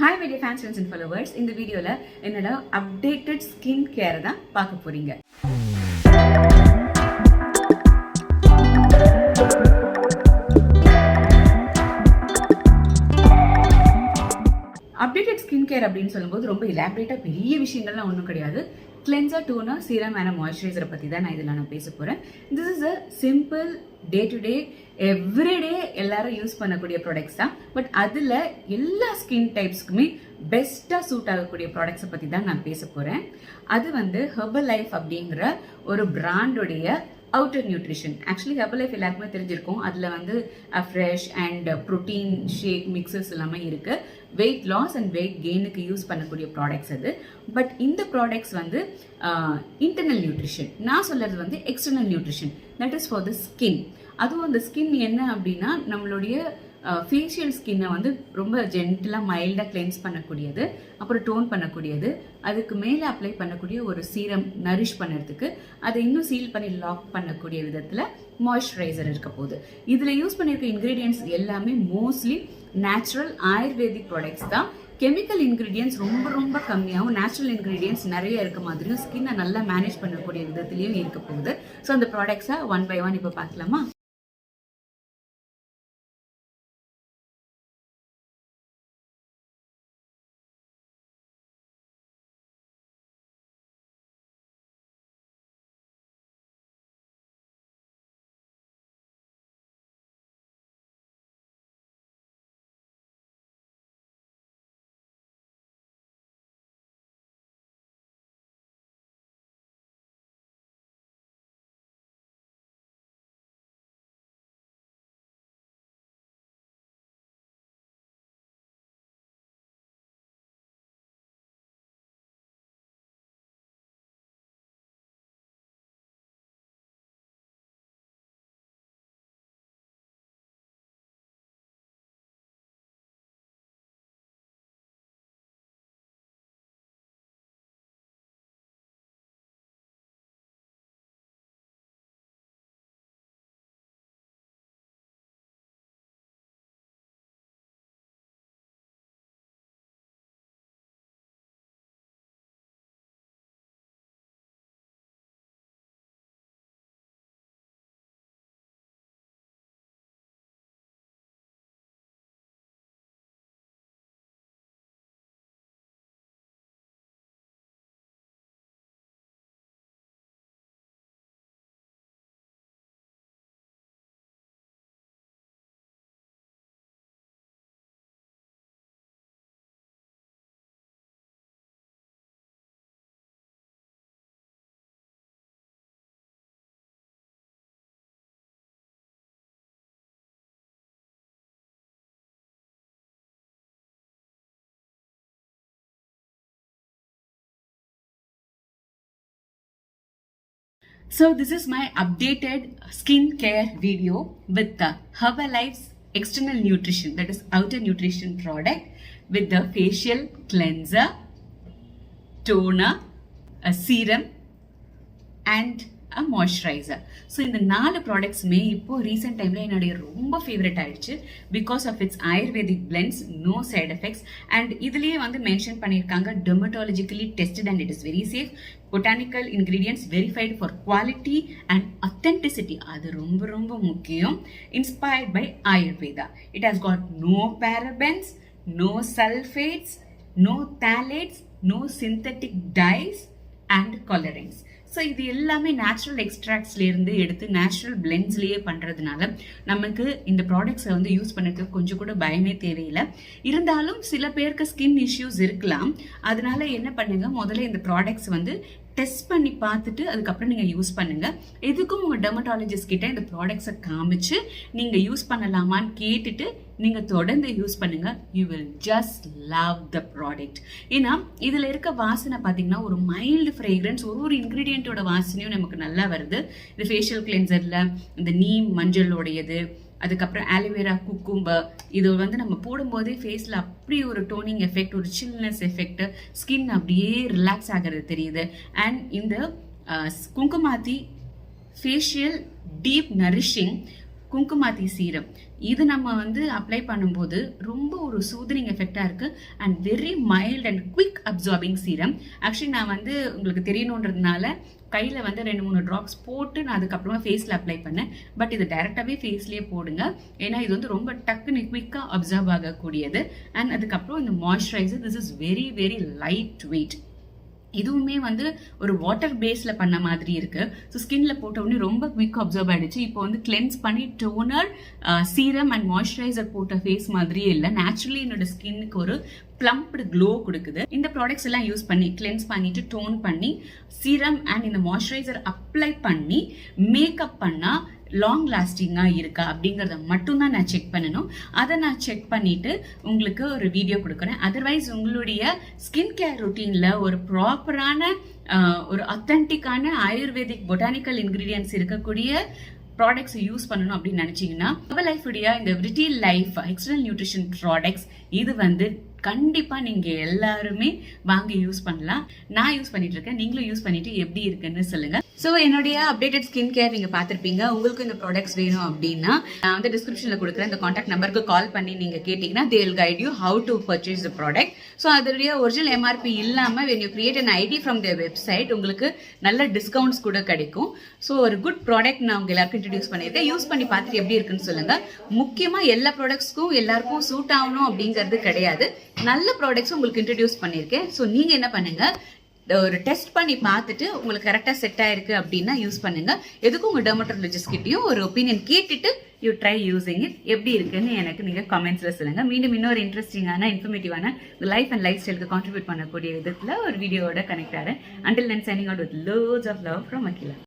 Hi my dear fans, friends and followers. இந்த வீடியோல என்னோட அப்டேட்டட் ஸ்கின் கேர் தான் பார்க்க போறீங்க. அப்டேட்டட் ஸ்கின் கேர் அப்படின்னு சொல்லும்போது ரொம்ப எலாபரேட்டா பெரிய விஷயங்கள்லாம் ஒன்றும் கிடையாது. கிளென்சர், டோனர், சீரம் அண்ட் மாய்ஸ்சரைசரை பற்றி தான் நான் பேச போகிறேன். This is a simple day to day everyday எல்லாரும் யூஸ் பண்ணக்கூடிய ப்ராடக்ட்ஸ் தான். பட் அதில் எல்லா ஸ்கின் டைப்ஸ்க்குமே பெஸ்ட்டாக சூட் ஆகக்கூடிய ப்ராடக்ட்ஸை பற்றி தான் நான் பேச போகிறேன். அது ஹெர்பல் லைஃப் அப்படிங்கிற ஒரு பிராண்டோடைய outer nutrition. Actually Herbalife எல்லாருக்குமே தெரிஞ்சிருக்கும். அதில் fresh and protein shake mixers எல்லாமே இருக்குது. வெயிட் லாஸ் அண்ட் வெயிட் கெயினுக்கு யூஸ் பண்ணக்கூடிய ப்ராடக்ட்ஸ் அது. பட் இந்த ப்ராடக்ட்ஸ் இன்டர்னல் நியூட்ரிஷன். நான் சொல்கிறது external nutrition, that is for the skin. அதுவும் அந்த ஸ்கின் என்ன அப்படின்னா நம்மளுடைய ஃபேஷியல் ஸ்கின்னை ரொம்ப ஜென்டிலாக மைல்டாக கிளென்ஸ் பண்ணக்கூடியது, அப்புறம் டோன் பண்ணக்கூடியது, அதுக்கு மேலே அப்ளை பண்ணக்கூடிய ஒரு சீரம் நரிஷ் பண்ணுறதுக்கு, அதை இன்னும் சீல் பண்ணி லாக் பண்ணக்கூடிய விதத்தில் மாய்ஸ்சரைசர் இருக்க போகுது. இதில் யூஸ் பண்ணியிருக்க இன்க்ரீடியன்ட்ஸ் எல்லாமே மோஸ்ட்லி நேச்சுரல் ஆயுர்வேதிக் ப்ராடக்ட்ஸ் தான். கெமிக்கல் இன்க்ரீடியன்ட்ஸ் ரொம்ப கம்மியாகவும் நேச்சுரல் இன்க்ரீடியன்ட்ஸ் நிறைய இருக்க மாதிரியும் ஸ்கின்னை நல்லா மேனேஜ் பண்ணக்கூடிய விதத்துலையும் இருக்க போகுது. ஸோ அந்த ப்ராடக்ட்ஸை ஒன் பை ஒன் இப்போ பார்க்கலாமா? So this is my updated skin care video with the Herbalife's external nutrition, that is outer nutrition product, with the facial cleanser, toner, a serum and a moisturizer. So இந்த 4 ப்ராடக்ட்ஸுமே இப்போ recent டைமில் என்னுடைய ரொம்ப favourite ஆயிடுச்சு. Because of its ayurvedic blends, no side effects, and இதுலேயே mention பண்ணியிருக்காங்க dermatologically tested and it is very safe. Botanical ingredients verified for quality and authenticity, அது ரொம்ப முக்கியம். Inspired by Ayurveda. It has got no parabens, no sulphates, no phthalates, no synthetic dyes and colourings. So இது எல்லாமே natural எக்ஸ்ட்ராக்ட்ஸ்லேருந்து எடுத்து natural பிளெண்ட்ஸ்லேயே பண்ணுறதுனால நமக்கு இந்த ப்ராடக்ட்ஸை யூஸ் பண்ணுறதுக்கு கொஞ்சம் கூட பயமே தேவையில்லை. இருந்தாலும் சில பேருக்கு ஸ்கின் இஷ்யூஸ் இருக்கலாம். அதனால என்ன பண்ணுங்க, முதல்ல இந்த ப்ராடக்ட்ஸ் டெஸ்ட் பண்ணி பார்த்துட்டு அதுக்கப்புறம் நீங்கள் யூஸ் பண்ணுங்கள். எதுக்கும் உங்கள் டெர்மட்டாலஜிஸ்ட் கிட்ட இந்த ப்ராடக்ட்ஸை காமிச்சு நீங்கள் யூஸ் பண்ணலாமான்னு கேட்டுட்டு நீங்கள் தொடர்ந்து யூஸ் பண்ணுங்கள். You will just love the product. ஏன்னா இதில் இருக்க வாசனை பார்த்தீங்கன்னா ஒரு மைல்டு ஃப்ரேக்ரன்ஸ், ஒரு இன்க்ரீடியண்ட்டோட வாசனையும் நமக்கு நல்லா வருது. இது ஃபேஷியல் கிளென்சரில் இந்த நீம் மஞ்சளோடையது, அதுக்கப்புறம் ஆலோவேரா, குக்கும்பர், இது நம்ம போடும்போதே ஃபேஸில் அப்படி ஒரு டோனிங் எஃபெக்ட், ஒரு சில்னஸ் எஃபெக்ட், ஸ்கின் அப்படியே ரிலாக்ஸ் ஆகிறது தெரியுது. அண்ட் இந்த குங்குமாத்தி ஃபேஷியல் டீப் நரிஷிங் குங்குமாத்தி சீரம். இது நம்ம வந்து அப்ளை பண்ணும்போது ரொம்ப ஒரு சூதனிங் எஃபெக்டா இருக்கு and very mild and quick absorbing serum. Actually நான் வந்து உங்களுக்கு தெரியணுன்றதுனால கையில் வந்து 2-3 ட்ராப்ஸ் போட்டு நான் அதுக்கப்புறமா ஃபேஸில் அப்ளை பண்ணேன். பட் இது டைரெக்டாகவே ஃபேஸ்லேயே போடுங்க, ஏன்னா இது வந்து ரொம்ப டக்குன்னு குவிக்காக அப்சர்வ் ஆகக்கூடியது. அண்ட் அதுக்கப்புறம் இந்த moisturiser, this is very very light weight. இதுவுமே வந்து ஒரு வாட்டர் பேஸ்ல பண்ண மாதிரி இருக்கு. ஸோ ஸ்கின்ல போட்ட உடனே ரொம்ப குவிக் அப்சர்வ் ஆயிடுச்சு. இப்போ வந்து கிளென்ஸ் பண்ணி டோனர், சீரம் அண்ட் மாய்ஸ்சரைசர் போட்ட ஃபேஸ் மாதிரியே இல்லை. நேச்சுரலி என்னோட ஸ்கின்னுக்கு ஒரு பிளம்ப்டு க்ளோ கொடுக்குது. இந்த ப்ராடக்ட்ஸ் எல்லாம் யூஸ் பண்ணி கிளென்ஸ் பண்ணிட்டு டோன் பண்ணி சீரம் அண்ட் இந்த மாய்ஸ்சரைசர் அப்ளை பண்ணி மேக்கப் பண்ணா லாங் லாஸ்டிங்காக இருக்கா அப்படிங்கிறத மட்டும்தான் நான் செக் பண்ணணும். அதை நான் செக் பண்ணிட்டு உங்களுக்கு ஒரு வீடியோ கொடுக்குறேன். அதர்வைஸ் உங்களுடைய ஸ்கின் கேர் ரொட்டீனில் ஒரு ப்ராப்பரான ஒரு அத்தன்டிக்கான ஆயுர்வேதிக் பொட்டானிக்கல் இன்கிரீடியன்ஸ் இருக்கக்கூடிய ப்ராடக்ட்ஸ் யூஸ் பண்ணணும் அப்படின்னு நினைச்சீங்கன்னா லைஃப் உடைய இந்த விரிட்டி லைஃப் எக்ஸ்டர்னல் நியூட்ரிஷன் ப்ராடக்ட்ஸ் இது வந்து கண்டிப்பா நீங்க எல்லாருமே வாங்கி யூஸ் பண்ணலாம். நான் யூஸ் பண்ணிட்டு இருக்கேன், நீங்களும் யூஸ் பண்ணிட்டு எப்படி இருக்குன்னு சொல்லுங்க. ஸோ என்னுடைய அப்டேட்டட் ஸ்கின் கேர் நீங்க பார்த்துருப்பீங்க. உங்களுக்கு இந்த ப்ராடக்ட்ஸ் வேணும் அப்படின்னா நான் வந்து டிஸ்கிரிப்ஷன்ல கொடுக்குற இந்த கான்டாக்ட் நம்பருக்கு கால் பண்ணி நீங்க கேட்டீங்கன்னா they will guide you how to purchase the product. So அதோடைய ஒரிஜினல் எம்ஆர்பி இல்லாம when you create an ID from their website உங்களுக்கு நல்ல டிஸ்கவுண்ட்ஸ் கூட கிடைக்கும். ஸோ ஒரு குட் ப்ராடக்ட் நான் உங்க எல்லாருக்கும் இன்ட்ரடியூஸ் பண்ணியிருக்கேன். யூஸ் பண்ணி பார்த்துட்டு எப்படி இருக்குன்னு சொல்லுங்க. முக்கியமா எல்லா ப்ராடக்ட்ஸ்க்கும் எல்லாருக்கும் சூட் ஆகணும் அப்படிங்கிறது கிடையாது. நல்ல ப்ராடக்ட்ஸ் உங்களுக்கு இன்ட்ரடியூஸ் பண்ணியிருக்கேன். ஸோ நீங்க என்ன பண்ணுங்க, ஒரு டெஸ்ட் பண்ணி பார்த்துட்டு உங்களுக்கு கரெக்டாக செட் ஆயிருக்கு அப்படின்னா யூஸ் பண்ணுங்க. எதுக்கும் உங்க டெர்மட்டாலஜிஸ்ட் கிட்டயும் ஒரு ஒப்பீனியன் கேட்டுட்டு யூ ட்ரை யூசிங் இட். எப்படி இருக்குன்னு எனக்கு நீங்க கமெண்ட்ஸ்ல சொல்லுங்க. மீண்டும் இன்னொரு இன்ட்ரெஸ்டிங்கான இன்ஃபர்மேட்டிவான லைஃப் அண்ட் லைஃப் ஸ்டைலுக்கு கான்ட்ரிபியூட் பண்ணக்கூடிய விதத்துல ஒரு வீடியோவோட கனெக்ட் ஆகிறேன். Until then, signing out with loads of love from Akila.